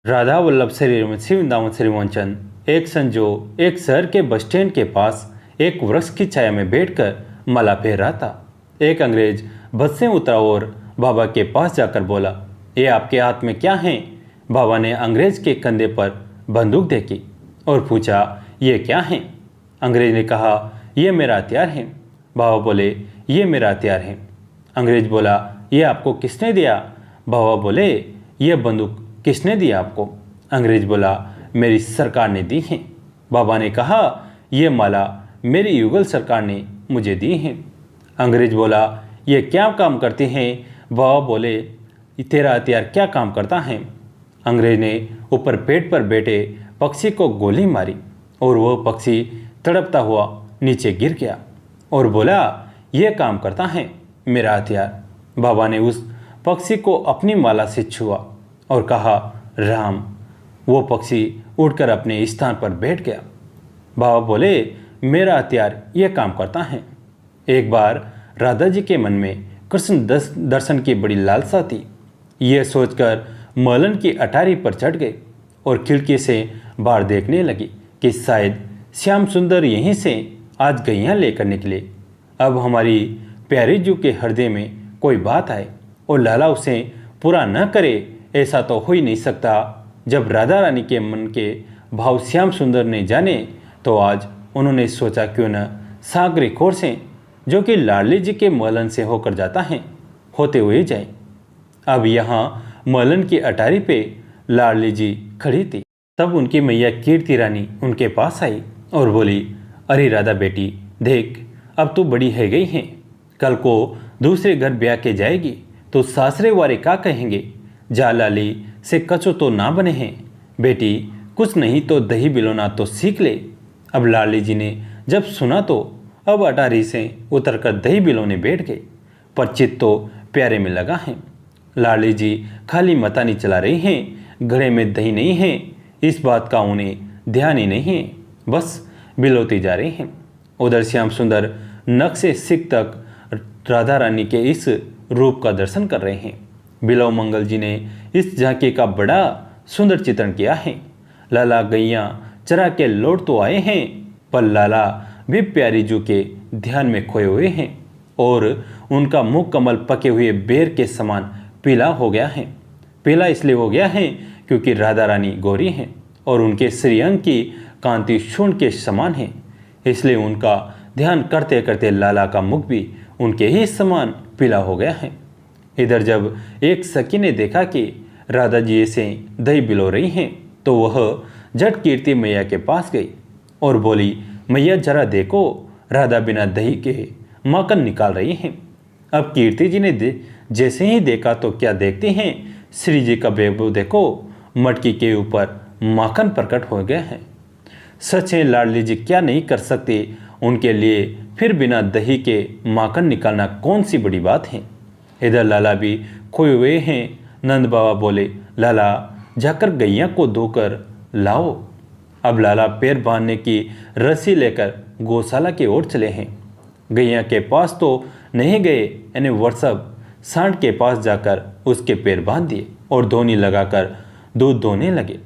राधा वल्लभ श्री वृंदावन श्री मोहन एक संजो एक शहर के बस स्टैंड के पास एक वृक्ष की छाया में बैठकर माला फेर रहा था। एक अंग्रेज बस से उतरा और बाबा के पास जाकर बोला, ये आपके हाथ में क्या है? बाबा ने अंग्रेज के कंधे पर बंदूक देखी और पूछा, ये क्या है? अंग्रेज ने कहा, ये मेरा हथियार है। बाबा बोले, ये मेरा हथियार है। अंग्रेज बोला, ये आपको किसने दिया? बाबा बोले, ये बंदूक किसने दिया आपको? अंग्रेज बोला, मेरी सरकार ने दी है। बाबा ने कहा, ये माला मेरी युगल सरकार ने मुझे दी है। अंग्रेज बोला, ये क्या काम करते हैं? बाबा बोले, तेरा हथियार क्या काम करता है? अंग्रेज ने ऊपर पेड़ पर बैठे पक्षी को गोली मारी और वह पक्षी तड़पता हुआ नीचे गिर गया और बोला, यह काम करता है मेरा हथियार। बाबा ने उस पक्षी को अपनी माला से छुआ और कहा, राम। वो पक्षी उड़कर अपने स्थान पर बैठ गया। बाबा बोले, मेरा हथियार यह काम करता है। एक बार राधा जी के मन में कृष्ण दर्शन की बड़ी लालसा थी। यह सोचकर मलन की अटारी पर चढ़ गए और खिड़की से बाहर देखने लगी कि शायद श्याम सुंदर यहीं से आज गैया लेकर निकले। अब हमारी प्यारी जू के हृदय में कोई बात आए और लाला उसे पूरा न करे, ऐसा तो हो ही नहीं सकता। जब राधा रानी के मन के भाव श्याम सुंदर ने जाने तो आज उन्होंने सोचा, क्यों न सागरी खोर से, जो कि लाडली जी के मलन से होकर जाता है, होते हुए जाए। अब यहाँ मलन की अटारी पे लाडली जी खड़ी थी। तब उनकी मैया कीर्ति रानी उनके पास आई और बोली, अरे राधा बेटी, देख अब तू बड़ी है गई है, कल को दूसरे घर ब्याह के जाएगी तो सासरे वाले क्या कहेंगे? जा लाली से कचो तो ना बने हैं बेटी, कुछ नहीं तो दही बिलोना तो सीख ले। अब लाडली जी ने जब सुना तो अब अटारी से उतरकर दही बिलोने बैठ गए, पर चित्त तो प्यारे में लगा है। लाडली जी खाली मतानी चला रही हैं, घड़े में दही नहीं है, इस बात का उन्हें ध्यान ही नहीं है, बस बिलोती जा रही हैं। उधर श्याम सुंदर नख से सिख तक राधा रानी के इस रूप का दर्शन कर रहे हैं। बिलव मंगल जी ने इस झांकी का बड़ा सुंदर चित्रण किया है। लाला गैया चरा के लौट तो आए हैं, पर लाला भी प्यारी जू के ध्यान में खोए हुए हैं और उनका मुख कमल पके हुए बेर के समान पीला हो गया है। पीला इसलिए हो गया है क्योंकि राधा रानी गोरी हैं और उनके श्रीअंग की कांति शून्य के समान है, इसलिए उनका ध्यान करते करते लाला का मुख भी उनके ही समान पीला हो गया है। इधर जब एक सखी ने देखा कि राधा जी से दही बिलो रही हैं तो वह झट कीर्ति मैया के पास गई और बोली, मैया जरा देखो, राधा बिना दही के माखन निकाल रही हैं। अब कीर्ति जी ने जैसे ही देखा तो क्या देखते हैं, श्री जी का वैभव देखो, मटकी के ऊपर माखन प्रकट हो गया है। सच है, लाडली जी क्या नहीं कर सकते, उनके लिए फिर बिना दही के माखन निकालना कौन सी बड़ी बात है। इधर लाला भी खोए हुए हैं। नंद बाबा बोले, लाला जाकर गैया को धोकर लाओ। अब लाला पैर बांधने की रस्सी लेकर गौशाला की ओर चले हैं। गैया के पास तो नहीं गए, यानी वर्षभ सांड के पास जाकर उसके पैर बांध दिए और धोनी लगाकर दूध धोने लगे।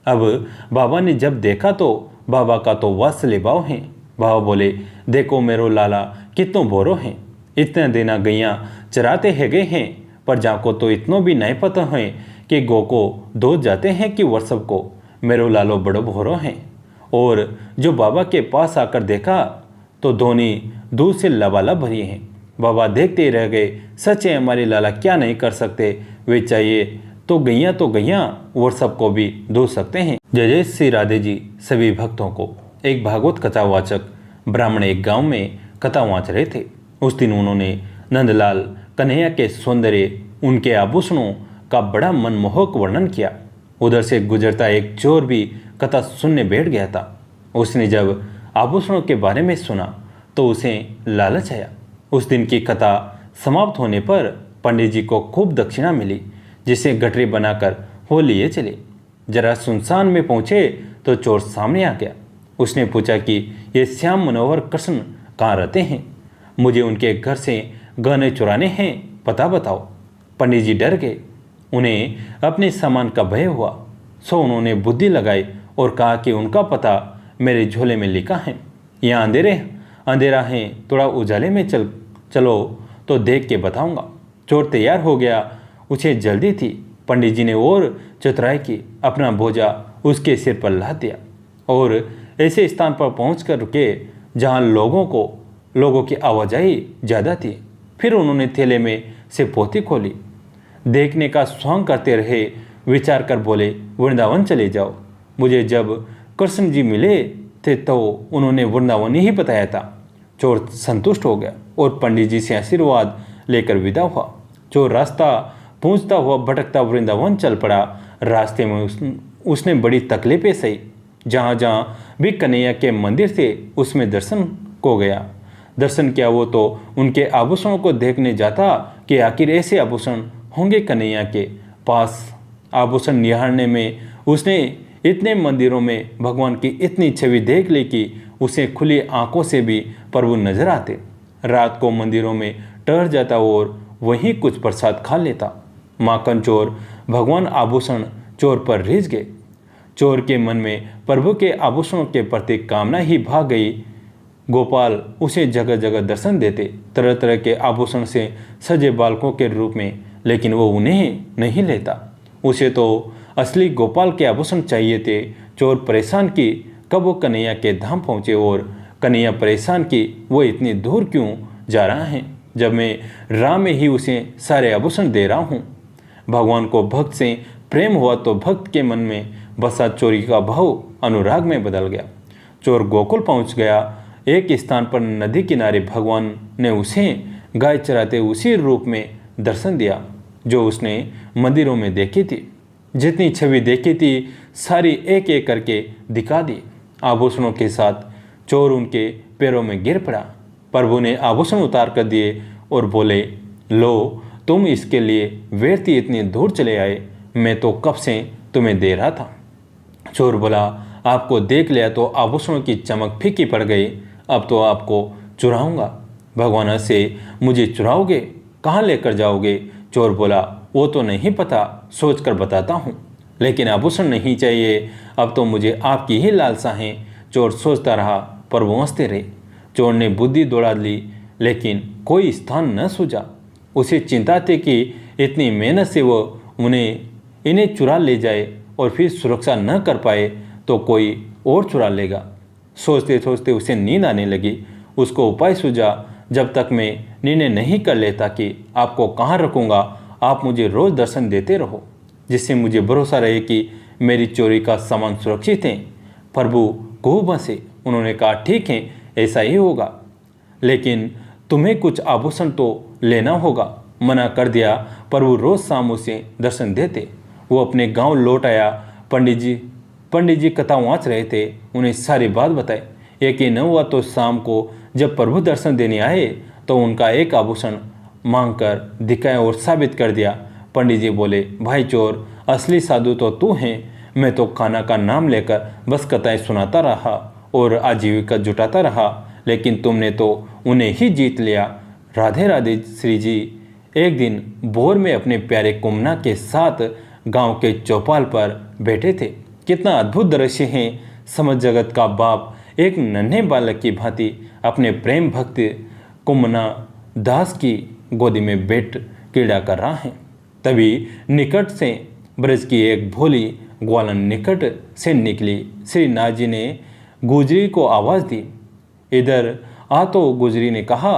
अब बाबा ने जब देखा तो बाबा का तो वात्सल्य भाव है। बाबा बोले, देखो मेरो लाला कितनों बोरो हैं, इतने देना गैया चराते है गए हैं, पर जाको तो इतनो भी नहीं पता है कि गो को दो जाते हैं कि वर्षभ को, मेरो लालो बड़ो भोरो हैं। और जो बाबा के पास आकर देखा तो धोनी दूध से लबालब भरी हैं। बाबा देखते ही रह गए, सच है हमारे लाला क्या नहीं कर सकते, वे चाहिए तो गैया वर्षभ को भी धो सकते हैं। जय जय श्री राधे जी सभी भक्तों को। एक भागवत कथावाचक ब्राह्मण एक गांव में कथा वाँच रहे थे। उस दिन उन्होंने नंदलाल कन्हैया के सौंदर्य, उनके आभूषणों का बड़ा मनमोहक वर्णन किया। उधर से गुजरता एक चोर भी कथा सुनने बैठ गया था। उसने जब आभूषणों के बारे में सुना तो उसे लालच आया। उस दिन की कथा समाप्त होने पर पंडित जी को खूब दक्षिणा मिली, जिसे गठरी बनाकर हो लिए चले। जरा सुनसान में पहुंचे तो चोर सामने आ गया। उसने पूछा कि ये श्याम मनोहर कृष्ण कहाँ रहते हैं, मुझे उनके घर से गहने चुराने हैं, पता बताओ। पंडित जी डर गए, उन्हें अपने सामान का भय हुआ। सो उन्होंने बुद्धि लगाई और कहा कि उनका पता मेरे झोले में लिखा है। यहाँ अंधेरा है, थोड़ा उजाले में चलो तो देख के बताऊंगा। चोर तैयार हो गया, उसे जल्दी थी। पंडित जी ने और चतुराई की, अपना बोझा उसके सिर पर लाद दिया और ऐसे स्थान पर पहुंचकर रुके जहां लोगों की आवाजाही ज़्यादा थी। फिर उन्होंने थैले में से पोथी खोली, देखने का स्वांग करते रहे, विचार कर बोले, वृंदावन चले जाओ। मुझे जब कृष्ण जी मिले थे तो उन्होंने वृंदावन ही बताया था। चोर संतुष्ट हो गया और पंडित जी से आशीर्वाद लेकर विदा हुआ। चोर रास्ता पूछता हुआ भटकता वृंदावन चल पड़ा। रास्ते में उसने बड़ी तकलीफें सही। जहाँ जहाँ भी कन्हैया के मंदिर थे उसमें दर्शन को गया। दर्शन किया वो तो उनके आभूषणों को देखने जाता कि आखिर ऐसे आभूषण होंगे कन्हैया के पास। आभूषण निहारने में उसने इतने मंदिरों में भगवान की इतनी छवि देख ली कि उसे खुली आंखों से भी प्रभु नजर आते। रात को मंदिरों में ठहर जाता और वहीं कुछ प्रसाद खा लेता। माखन चोर भगवान आभूषण चोर पर रिझ गए। चोर के मन में प्रभु के आभूषणों के प्रति कामना ही भाग गई। गोपाल उसे जगह जगह दर्शन देते, तरह तरह के आभूषण से सजे बालकों के रूप में, लेकिन वो उन्हें नहीं लेता। उसे तो असली गोपाल के आभूषण चाहिए थे। चोर परेशान की कब वो कन्हैया के धाम पहुँचे और कन्हैया परेशान की वो इतनी दूर क्यों जा रहा है जब मैं राह में ही उसे सारे आभूषण दे रहा हूँ। भगवान को भक्त से प्रेम हुआ तो भक्त के मन में बसा चोरी का भाव अनुराग में बदल गया। चोर गोकुल पहुँच गया। एक स्थान पर नदी किनारे भगवान ने उसे गाय चराते उसी रूप में दर्शन दिया जो उसने मंदिरों में देखी थी। जितनी छवि देखी थी सारी एक एक करके दिखा दी। आभूषणों के साथ चोर उनके पैरों में गिर पड़ा। प्रभु ने आभूषण उतार कर दिए और बोले, लो तुम इसके लिए व्यर्थी इतनी दूर चले आए, मैं तो कब से तुम्हें दे रहा था। चोर बोला, आपको देख लिया तो आभूषणों की चमक फीकी पड़ गई, अब तो आपको चुराऊंगा। भगवान से मुझे चुराओगे, कहाँ लेकर जाओगे। चोर बोला, वो तो नहीं पता, सोच कर बताता हूँ, लेकिन आभूषण नहीं चाहिए, अब तो मुझे आपकी ही लालसा है। चोर सोचता रहा, पर वो हंसते रहे। चोर ने बुद्धि दौड़ा ली, लेकिन कोई स्थान न सूझा। उसे चिंता थी कि इतनी मेहनत से वो इन्हें चुरा ले जाए और फिर सुरक्षा न कर पाए तो कोई और चुरा लेगा। सोचते सोचते उसे नींद आने लगी। उसको उपाय सूझा, जब तक मैं निर्णय नहीं कर लेता कि आपको कहाँ रखूँगा, आप मुझे रोज़ दर्शन देते रहो, जिससे मुझे भरोसा रहे कि मेरी चोरी का सामान सुरक्षित है। प्रभु खूब हंसे। उन्होंने कहा, ठीक है, ऐसा ही होगा, लेकिन तुम्हें कुछ आभूषण तो लेना होगा। मना कर दिया। प्रभु रोज शाम उसे दर्शन देते। वो अपने गांव लौट आया। पंडित जी कथा वाँच रहे थे, उन्हें सारी बात बताई। यकीन न हुआ तो शाम को जब प्रभु दर्शन देने आए तो उनका एक आभूषण मांग कर दिखाया और साबित कर दिया। पंडित जी बोले, भाई चोर, असली साधु तो तू है, मैं तो खाना का नाम लेकर बस कथाएं सुनाता रहा और आजीविका जुटाता रहा, लेकिन तुमने तो उन्हें ही जीत लिया। राधे राधे श्री जी। एक दिन भोर में अपने प्यारे कुमना के साथ गांव के चौपाल पर बैठे थे। कितना अद्भुत दृश्य है। समझ जगत का बाप एक नन्हे बालक की भांति अपने प्रेम भक्त कुमना दास की गोदी में बैठ क्रीड़ा कर रहा है। तभी निकट से ब्रज की एक भोली ग्वालन निकट से निकली। श्री नाथ जी ने गुजरी को आवाज़ दी, इधर आ। तो गुजरी ने कहा,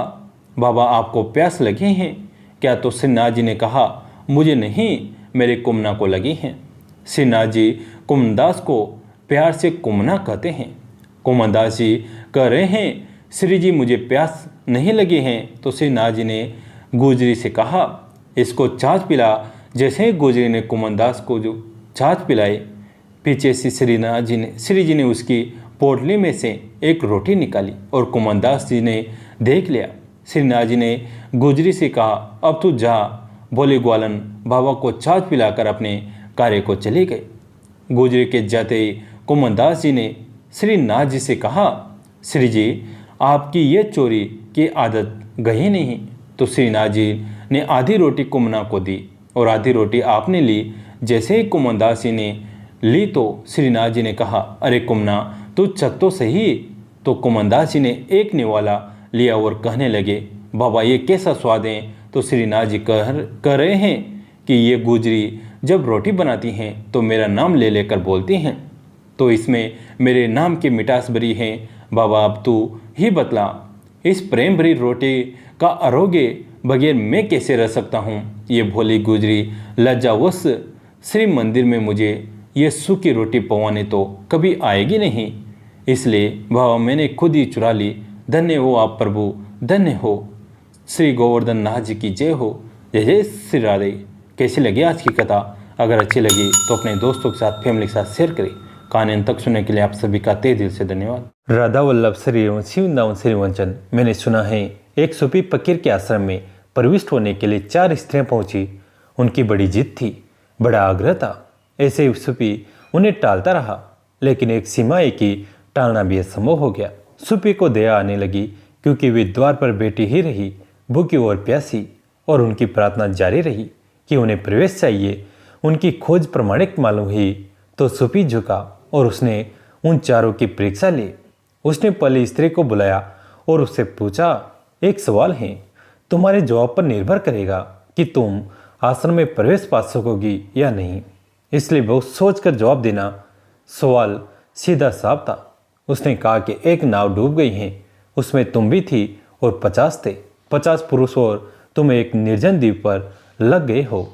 बाबा आपको प्यास लगी है क्या। तो श्रीनाथ जी ने कहा, मुझे नहीं, मेरे कुमना को लगी हैं। श्रीनाथ जी कुमनदास को प्यार से कुमना कहते हैं। कुमनदास जी कह रहे हैं, श्री जी मुझे प्यास नहीं लगी है। तो श्रीनाथ जी ने गुजरी से कहा, इसको छाछ पिला। जैसे ही गुजरी ने कुमनदास को जो छाछ पिलाई, पीछे से श्री जी ने उसकी पोटली में से एक रोटी निकाली और कुमनदास जी ने देख लिया। श्रीनाथ जी ने गुजरी से कहा, अब तू जा। बोली ग्वालन बाबा को छाछ पिलाकर अपने कार्य को चली गई। गुजरी के जाते ही कुमनदास जी ने श्रीनाथ जी से कहा, श्री जी आपकी ये चोरी की आदत गई नहीं। तो श्रीनाथ जी ने आधी रोटी कुमना को दी और आधी रोटी आपने ली। जैसे ही कुमनदास जी ने ली तो श्रीनाथ जी ने कहा, अरे कुमना, तू चख तो सही। तो कुमनदास जी ने एक निवाला लिया और कहने लगे, बाबा ये कैसा स्वाद है। तो श्रीनाथ जी कह रहे हैं कि ये गुजरी जब रोटी बनाती हैं तो मेरा नाम ले लेकर बोलती हैं, तो इसमें मेरे नाम की मिठास भरी है। बाबा अब तू ही बतला, इस प्रेम भरी रोटी का आरोग्य बगैर मैं कैसे रह सकता हूँ। ये भोली गुजरी लज्जावश श्री मंदिर में मुझे ये सूखी रोटी पवाने तो कभी आएगी नहीं, इसलिए बाबा मैंने खुद ही चुरा ली। धन्य हो आप प्रभु, धन्य हो। श्री गोवर्धन नाथ जी की जय हो। जय जय श्री राधे। कैसी लगी आज की कथा? अगर अच्छी लगी तो अपने दोस्तों के साथ, फैमिली के साथ शेयर करें। कहानी अंत तक सुनने के लिए आप सभी का तहे दिल से धन्यवाद। राधा वल्लभ श्री वृंदावन श्री वंचन। मैंने सुना है एक सूफी फकीर के आश्रम में प्रविष्ट होने के लिए 4 स्त्रियां पहुंची। उनकी बड़ी जिद थी, बड़ा आग्रह था। ऐसे सूफी उन्हें टालता रहा, लेकिन एक सीमा की टालना भी असंभव हो गया। सूफी को दया आने लगी, क्योंकि वे द्वार पर बैठी ही रही, भूखी और प्यासी, और उनकी प्रार्थना जारी रही कि उन्हें प्रवेश चाहिए। उनकी खोज प्रमाणिक मालूम हुई तो सूफी झुका और उसने उन चारों की परीक्षा ली। उसने पहली स्त्री को बुलाया और उससे पूछा, एक सवाल है, तुम्हारे जवाब पर निर्भर करेगा कि तुम आश्रम में प्रवेश पा सकोगी या नहीं, इसलिए बहुत सोचकर जवाब देना। सवाल सीधा साफ था। उसने कहा कि एक नाव डूब गई है, उसमें तुम भी थी और 50 थे। 50 पुरुष और तुम एक निर्जन द्वीप पर लग गए हो।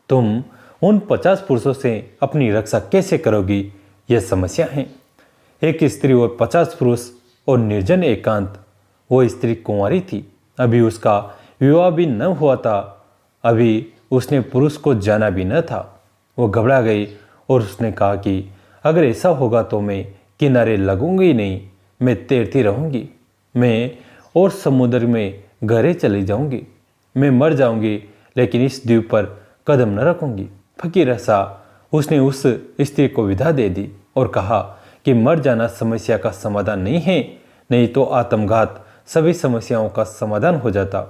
तुम उन 50 पुरुषों से अपनी रक्षा कैसे करोगी, यह समस्या है। एक स्त्री और 50 पुरुष और निर्जन एकांत। वो स्त्री कुंवारी थी, अभी उसका विवाह भी न हुआ था, अभी उसने पुरुष को जाना भी न था। वो घबरा गई और उसने कहा कि अगर ऐसा होगा तो मैं किनारे लगूंगी नहीं, मैं तैरती रहूंगी, मैं और समुद्र में गहरे चली जाऊंगी, मैं मर जाऊंगी, लेकिन इस द्वीप पर कदम न रखूंगी। फकीर हंसा। उसने उस स्त्री को विदा दे दी और कहा कि मर जाना समस्या का समाधान नहीं है, नहीं तो आत्मघात सभी समस्याओं का समाधान हो जाता।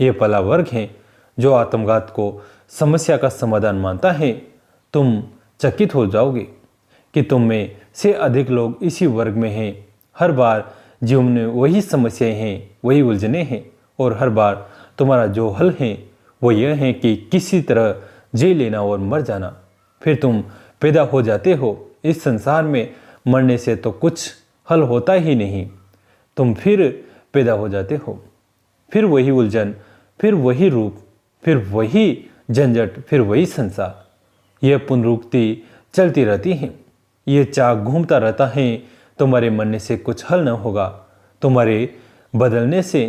ये पहला वर्ग है जो आत्मघात को समस्या का समाधान मानता है। तुम चकित हो जाओगे कि तुम में से अधिक लोग इसी वर्ग में हैं। हर बार जीवन में वही समस्याएं हैं, वही उलझने हैं, और हर बार तुम्हारा जो हल है वो यह है कि किसी तरह जी लेना और मर जाना। फिर तुम पैदा हो जाते हो। इस संसार में मरने से तो कुछ हल होता ही नहीं। तुम फिर पैदा हो जाते हो, फिर वही उलझन, फिर वही रूप, फिर वही झंझट, फिर वही संसार। यह पुनरुक्ति चलती रहती है। ये चाक घूमता रहता है। तुम्हारे मरने से कुछ हल न होगा। तुम्हारे बदलने से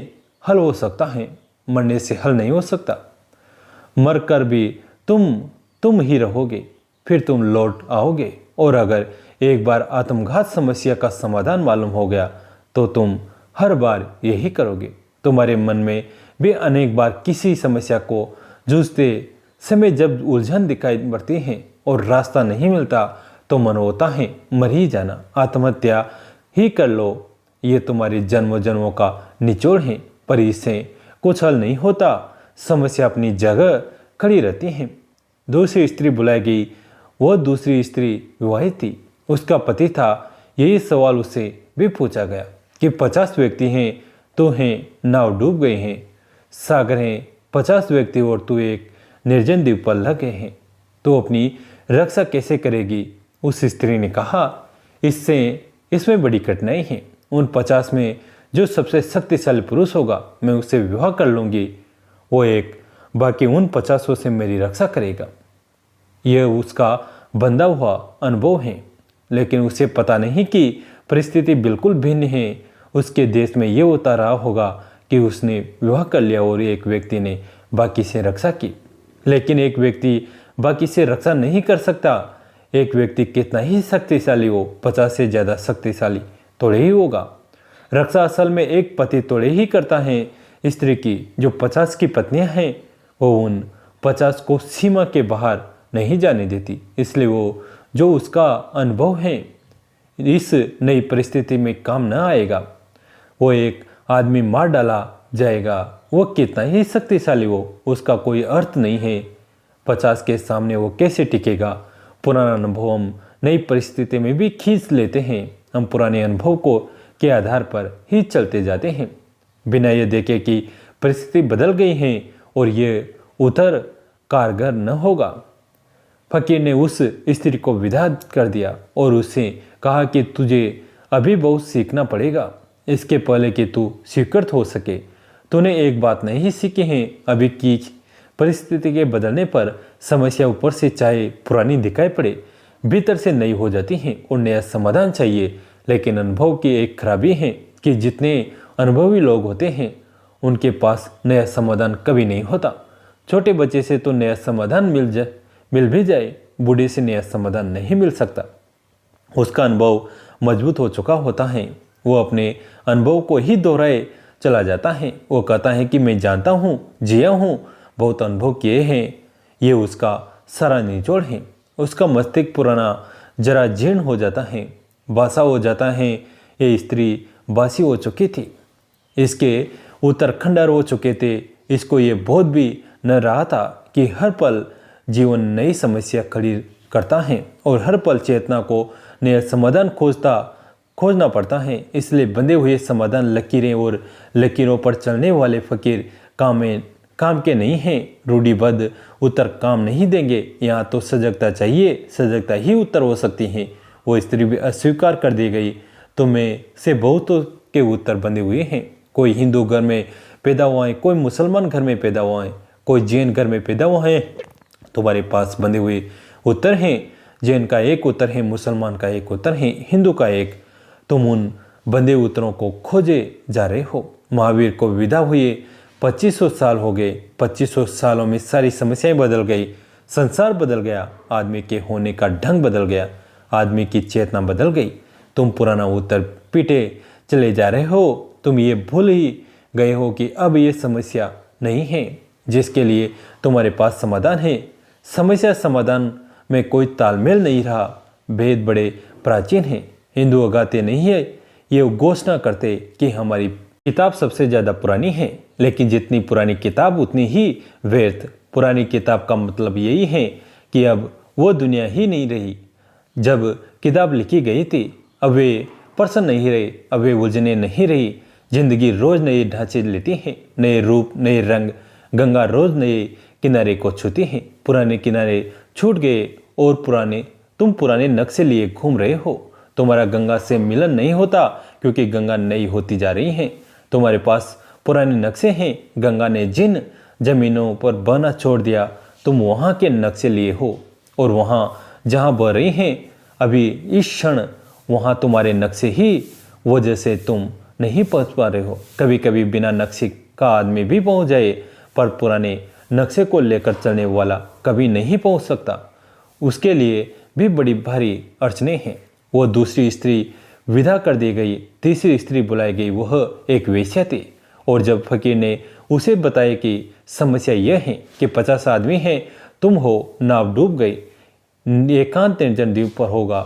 हल हो सकता है, मरने से हल नहीं हो सकता। मर कर भी तुम ही रहोगे, फिर तुम लौट आओगे, और अगर एक बार आत्मघात समस्या का समाधान मालूम हो गया तो तुम हर बार यही करोगे। तुम्हारे मन में भी अनेक बार किसी समस्या को जूझते समय जब उलझन दिखाई पड़ती है और रास्ता नहीं मिलता तो मन होता है मर ही जाना, आत्महत्या ही कर लो। ये तुम्हारी जन्मों जन्मों का निचोड़ है, पर इससे कुछ हल नहीं होता। समस्या अपनी जगह खड़ी रहती है। दूसरी स्त्री बुलाई गई। वह दूसरी स्त्री विवाहित थी, उसका पति था। यही सवाल उससे भी पूछा गया कि 50 व्यक्ति हैं, तो हैं, नाव डूब गए हैं, सागर हैं, 50 व्यक्ति और तू एक निर्जन द्वीप पर लग गए हैं, तो अपनी रक्षा कैसे करेगी? उस स्त्री ने कहा, इसमें बड़ी कठिनाई है। उन 50 में जो सबसे शक्तिशाली पुरुष होगा मैं उससे विवाह कर लूंगी, वो एक बाकी उन 50 से मेरी रक्षा करेगा। यह उसका बंधा हुआ अनुभव है, लेकिन उसे पता नहीं कि परिस्थिति बिल्कुल भिन्न है। उसके देश में यह होता रहा होगा कि उसने विवाह कर लिया और एक व्यक्ति ने बाकी से रक्षा की, लेकिन एक व्यक्ति बाकी से रक्षा नहीं कर सकता। एक व्यक्ति कितना ही शक्तिशाली हो, 50 से ज़्यादा शक्तिशाली थोड़े ही होगा। रक्षा असल में एक पति थोड़े ही करता है। स्त्री की जो 50 की पत्नियां हैं वो उन 50 को सीमा के बाहर नहीं जाने देती, इसलिए वो जो उसका अनुभव है इस नई परिस्थिति में काम न आएगा। वो एक आदमी मार डाला जाएगा, वो कितना ही शक्तिशाली हो, उसका कोई अर्थ नहीं है। 50 के सामने वो कैसे टिकेगा? पुराना अनुभव हम नई परिस्थिति में भी खींच लेते हैं। हम पुराने अनुभव को के आधार पर ही चलते जाते हैं, बिना ये देखे कि परिस्थिति बदल गई है और ये उतर कारगर न होगा। फकीर ने उस स्त्री को विदा कर दिया और उससे कहा कि तुझे अभी बहुत सीखना पड़ेगा, इसके पहले कि तू स्वीकृत हो सके। तूने एक बात नहीं सीखी है अभी की परिस्थिति के बदलने पर समस्या ऊपर से चाहे पुरानी दिखाई पड़े, भीतर से नई हो जाती है और नया समाधान चाहिए। लेकिन अनुभव की एक खराबी है कि जितने अनुभवी लोग होते हैं उनके पास नया समाधान कभी नहीं होता। छोटे बच्चे से तो नया समाधान मिल भी जाए, बूढ़े से नया समाधान नहीं मिल सकता। उसका अनुभव मजबूत हो चुका होता है, वो अपने अनुभव को ही दोहराए चला जाता है। वो कहता है कि मैं जानता हूँ, जिया हूँ, बहुत अनुभव किए हैं। ये उसका सारा निचोड़ है। उसका मस्तिष्क पुराना जरा जीर्ण हो जाता है, बासा हो जाता है। ये स्त्री बासी हो चुकी थी, इसके उत्तर खंडर हो चुके थे। इसको ये बोध भी न रहा था कि हर पल जीवन नई समस्या खड़ी करता है और हर पल चेतना को नया समाधान खोजना पड़ता है। इसलिए बंधे हुए समाधान लकीरें और लकीरों पर चलने वाले फकीर काम के नहीं हैं। रूढ़िबद्ध उत्तर काम नहीं देंगे। यहाँ तो सजगता चाहिए, सजगता ही उत्तर हो सकती है। वो स्त्री भी अस्वीकार कर दी गई। तुम्हें से बहुतों के उत्तर बंधे हुए हैं। कोई हिंदू घर में पैदा हुआ है, कोई मुसलमान घर में पैदा हुआ है, कोई जैन घर में पैदा हुआ है। तुम्हारे पास बंधे हुए उत्तर हैं। जैन का एक उत्तर है, मुसलमान का एक उत्तर है, हिंदू का एक। तुम उन बंधे उत्तरों को खोजे जा रहे हो। महावीर को विदा हुए 2500 साल हो गए। 2500 सालों में सारी समस्याएं बदल गई, संसार बदल गया, आदमी के होने का ढंग बदल गया, आदमी की चेतना बदल गई। तुम पुराना उत्तर पीटे चले जा रहे हो। तुम ये भूल ही गए हो कि अब ये समस्या नहीं है जिसके लिए तुम्हारे पास समाधान है। समस्या समाधान में कोई तालमेल नहीं रहा। भेद बड़े प्राचीन हैं। हिंदू अगाते नहीं है, ये घोषणा करते कि हमारी किताब सबसे ज़्यादा पुरानी है, लेकिन जितनी पुरानी किताब उतनी ही व्यर्थ। पुरानी किताब का मतलब यही है कि अब वो दुनिया ही नहीं रही जब किताब लिखी गई थी। अब वे प्रश्न नहीं रहे, अब वे उलझने नहीं रही। जिंदगी रोज नए ढांचे लेती है, नए रूप, नए रंग। गंगा रोज नए किनारे को छूती है। पुराने किनारे छूट गए और तुम पुराने नक्शे लिए घूम रहे हो। तुम्हारा गंगा से मिलन नहीं होता क्योंकि गंगा नई होती जा रही है। तुम्हारे पास पुराने नक्शे हैं। गंगा ने जिन जमीनों पर बहना छोड़ दिया, तुम वहाँ के नक्शे लिए हो और वहाँ जहाँ बह रही हैं अभी इस क्षण, वहाँ तुम्हारे नक्शे ही वजह से तुम नहीं पहुँच पा रहे हो। कभी कभी बिना नक्शे का आदमी भी पहुँच जाए, पर पुराने नक्शे को लेकर चलने वाला कभी नहीं पहुँच सकता। उसके लिए भी बड़ी भारी अड़चनें हैं। वो दूसरी स्त्री विदा कर दी गई, तीसरी स्त्री बुलाई गई। वह एक वेश्या थी और जब फकीर ने उसे बताया कि समस्या यह है कि 50 आदमी हैं, तुम हो, नाव डूब गई, एकांत निर्जन द्वीप पर होगा,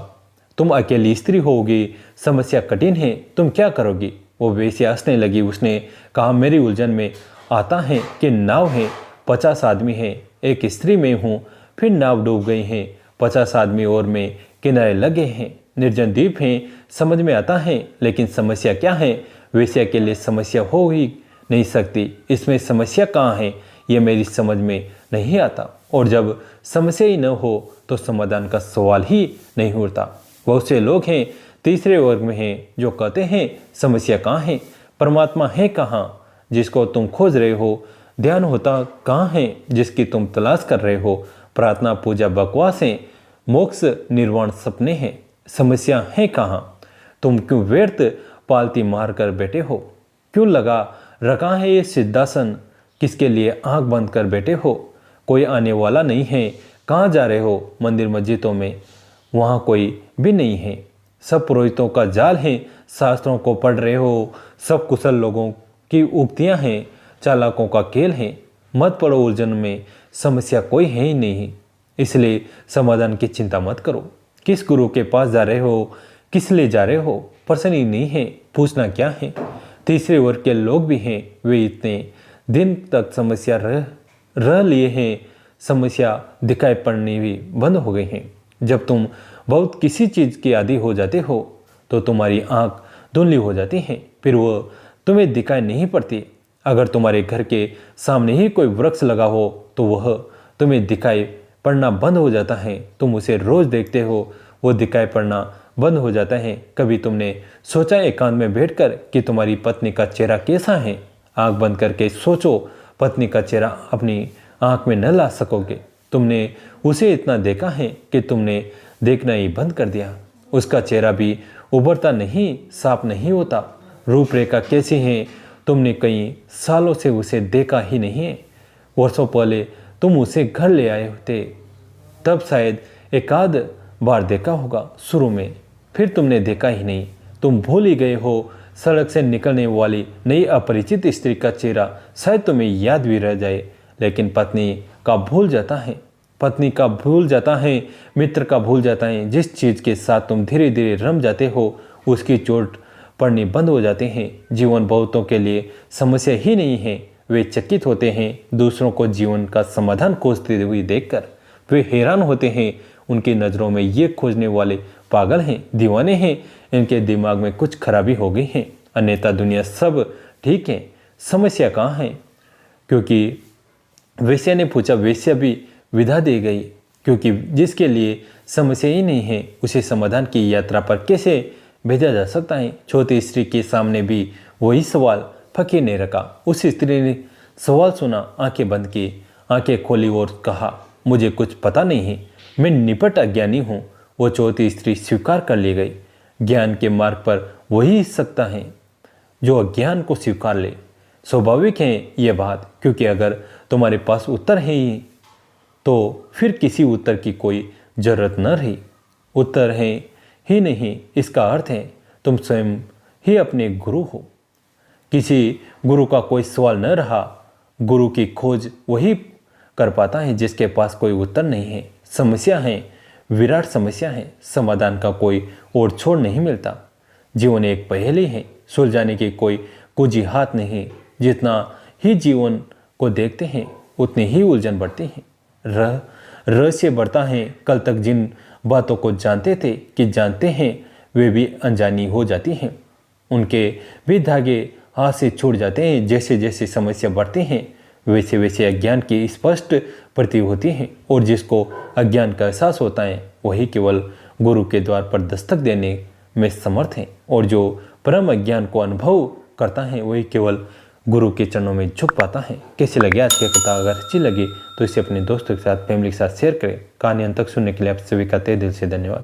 तुम अकेली स्त्री होगी, समस्या कठिन है, तुम क्या करोगी? वो वेश्या हंसने लगी। उसने कहा, मेरी उलझन में आता है कि नाव है, 50 आदमी हैं, एक स्त्री में हूँ, फिर नाव डूब गई है, 50 आदमी और मैं किनारे लगे हैं, निर्जन द्वीप हैं, समझ में आता है, लेकिन समस्या क्या है? वेश्या के लिए समस्या हो ही नहीं सकती। इसमें समस्या कहाँ है, ये मेरी समझ में नहीं आता। और जब समस्या ही न हो तो समाधान का सवाल ही नहीं उठता। बहुत से लोग हैं तीसरे वर्ग में हैं जो कहते हैं समस्या कहाँ है, परमात्मा है कहाँ जिसको तुम खोज रहे हो, ध्यान होता कहाँ है जिसकी तुम तलाश कर रहे हो, प्रार्थना पूजा बकवास है, मोक्ष निर्वाण सपने हैं, समस्या है कहाँ? तुम क्यों व्यर्थ पालती मार कर बैठे हो? क्यों लगा रखा है ये सिद्धासन? किसके लिए आंख बंद कर बैठे हो? कोई आने वाला नहीं है। कहाँ जा रहे हो? मंदिर मस्जिदों में, वहाँ कोई भी नहीं है। सब पुरोहितों का जाल है। शास्त्रों को पढ़ रहे हो, सब कुशल लोगों की उक्तियाँ हैं, चालाकों का खेल है। मत पड़ो उलझन में, समस्या कोई है ही नहीं, इसलिए समाधान की चिंता मत करो। किस गुरु के पास जा रहे हो, किस लिए जा रहे हो, प्रश्न ही नहीं है, पूछना क्या है। तीसरे वर्ग के लोग भी हैं, वे इतने दिन तक समस्या रह लिए हैं, समस्या दिखाई पड़नी भी बंद हो गई हैं। जब तुम बहुत किसी चीज़ के आदी हो जाते हो तो तुम्हारी आंख धुंधली हो जाती है, फिर वो तुम्हें दिखाई नहीं पड़ती। अगर तुम्हारे घर के सामने ही कोई वृक्ष लगा हो तो वह तुम्हें दिखाई पड़ना बंद हो जाता है। तुम उसे रोज देखते हो, वो दिखाई पड़ना बंद हो जाता है। कभी तुमने सोचा एकांत में बैठकर कि तुम्हारी पत्नी का चेहरा कैसा है? आंख बंद करके सोचो, पत्नी का चेहरा अपनी आंख में न ला सकोगे। तुमने उसे इतना देखा है कि तुमने देखना ही बंद कर दिया। उसका चेहरा भी उभरता नहीं, साफ नहीं होता। रूपरेखा कैसी है तुमने कई सालों से उसे देखा ही नहीं है। वर्षों पहले तुम उसे घर ले आए होते, तब शायद एक आध बार देखा होगा शुरू में, फिर तुमने देखा ही नहीं। तुम भूल ही गए हो। सड़क से निकलने वाली नई अपरिचित स्त्री का चेहरा शायद तुम्हें याद भी रह जाए, लेकिन पत्नी का भूल जाता है। पत्नी का भूल जाता है, मित्र का भूल जाता है। जिस चीज़ के साथ तुम धीरे धीरे रम जाते हो उसकी चोट पड़नी बंद हो जाते हैं। जीवन बहुतों के लिए समस्या ही नहीं है। वे चकित होते हैं दूसरों को जीवन का समाधान खोजते हुए देखकर। वे हैरान होते हैं। उनकी नज़रों में ये खोजने वाले पागल हैं, दीवाने हैं। इनके दिमाग में कुछ खराबी हो गई है, अन्यथा दुनिया सब ठीक है। समस्या कहाँ है? क्योंकि वेश्या ने पूछा, वेश्या भी विदा दी गई, क्योंकि जिसके लिए समस्या ही नहीं है उसे समाधान की यात्रा पर कैसे भेजा जा सकता है? छोटी स्त्री के सामने भी वही सवाल फकीर ने रखा। उस स्त्री ने सवाल सुना, आंखें बंद की, आंखें खोली और कहा, मुझे कुछ पता नहीं है, मैं निपट अज्ञानी हूँ। वो छोटी स्त्री स्वीकार कर ली गई। ज्ञान के मार्ग पर वही सकता है जो अज्ञान को स्वीकार ले। स्वाभाविक है ये बात, क्योंकि अगर तुम्हारे पास उत्तर है ही तो फिर किसी उत्तर की कोई जरूरत न रही। उत्तर है ही नहीं, इसका अर्थ है तुम स्वयं ही अपने गुरु हो। किसी गुरु का कोई सवाल न रहा। गुरु की खोज वही कर पाता है जिसके पास कोई उत्तर नहीं है। समस्या है, विराट समस्या है, समाधान का कोई और छोर नहीं मिलता। जीवन एक पहेली है, सुलझाने की कोई कुंजी हाथ नहीं। जितना ही जीवन को देखते हैं उतनी ही उलझन बढ़ती है, रहस्य बढ़ता है। कल तक जिन बातों को जानते थे कि जानते हैं वे भी अनजानी हो जाती हैं। उनके भी धागे हाथ से छूट जाते हैं। जैसे जैसे समस्या बढ़ती हैं वैसे वैसे अज्ञान की स्पष्ट प्रतीत होती है, और जिसको अज्ञान का एहसास होता है वही केवल गुरु के द्वार पर दस्तक देने में समर्थ है, और जो परम अज्ञान को अनुभव करता है वही केवल गुरु के चरणों में झुक पाता है। कैसी लगी आज की कथा? अगर अच्छी लगी तो इसे अपने दोस्तों के साथ, फैमिली के साथ शेयर करें। कहानी अंत तक सुनने के लिए आप सभी का तहे दिल से धन्यवाद।